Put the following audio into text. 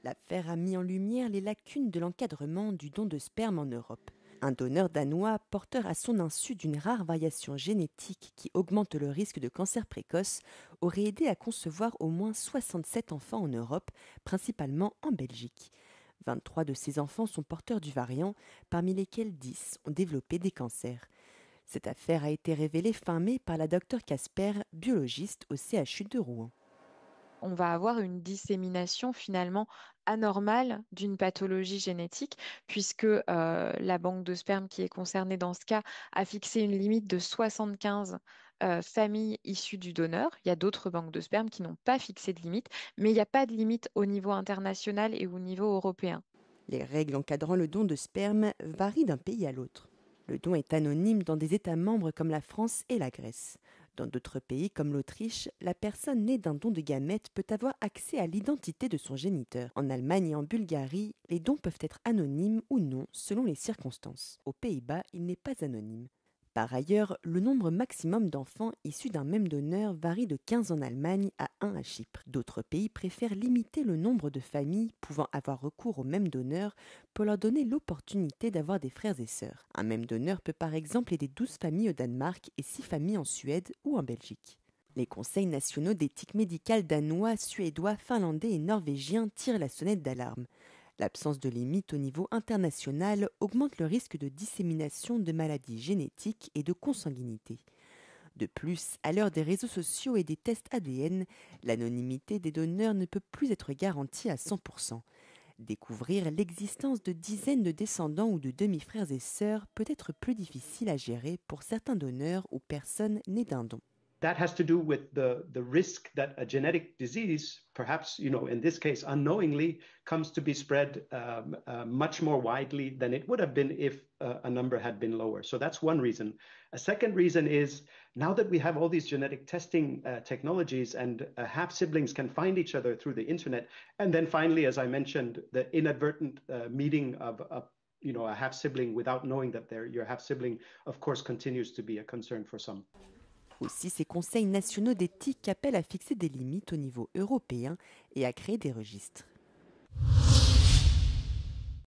L'affaire a mis en lumière les lacunes de l'encadrement du don de sperme en Europe. Un donneur danois, porteur à son insu d'une rare variation génétique qui augmente le risque de cancer précoce, aurait aidé à concevoir au moins 67 enfants en Europe, principalement en Belgique. 23 de ces enfants sont porteurs du variant, parmi lesquels 10 ont développé des cancers. Cette affaire a été révélée fin mai par la docteure Casper, biologiste au CHU de Rouen. On va avoir une dissémination finalement anormale d'une pathologie génétique, puisque la banque de sperme qui est concernée dans ce cas a fixé une limite de 75 familles issues du donneur. Il y a d'autres banques de sperme qui n'ont pas fixé de limite, mais il n'y a pas de limite au niveau international et au niveau européen. Les règles encadrant le don de sperme varient d'un pays à l'autre. Le don est anonyme dans des États membres comme la France et la Grèce. Dans d'autres pays comme l'Autriche, la personne née d'un don de gamètes peut avoir accès à l'identité de son géniteur. En Allemagne et en Bulgarie, les dons peuvent être anonymes ou non selon les circonstances. Aux Pays-Bas, il n'est pas anonyme. Par ailleurs, le nombre maximum d'enfants issus d'un même donneur varie de 15 en Allemagne à 1 à Chypre. D'autres pays préfèrent limiter le nombre de familles pouvant avoir recours au même donneur pour leur donner l'opportunité d'avoir des frères et sœurs. Un même donneur peut par exemple aider 12 familles au Danemark et 6 familles en Suède ou en Belgique. Les conseils nationaux d'éthique médicale danois, suédois, finlandais et norvégiens tirent la sonnette d'alarme. L'absence de limite au niveau international augmente le risque de dissémination de maladies génétiques et de consanguinité. De plus, à l'heure des réseaux sociaux et des tests ADN, l'anonymité des donneurs ne peut plus être garantie à 100%. Découvrir l'existence de dizaines de descendants ou de demi-frères et sœurs peut être plus difficile à gérer pour certains donneurs ou personnes nées d'un don. That has to do with the risk that a genetic disease, perhaps, in this case, unknowingly, comes to be spread much more widely than it would have been if a number had been lower. So that's one reason. A second reason is now that we have all these genetic testing technologies and half siblings can find each other through the internet. And then finally, as I mentioned, the inadvertent meeting of a half sibling without knowing that they're your half sibling, of course, continues to be a concern for some. Aussi, ces conseils nationaux d'éthique appellent à fixer des limites au niveau européen et à créer des registres.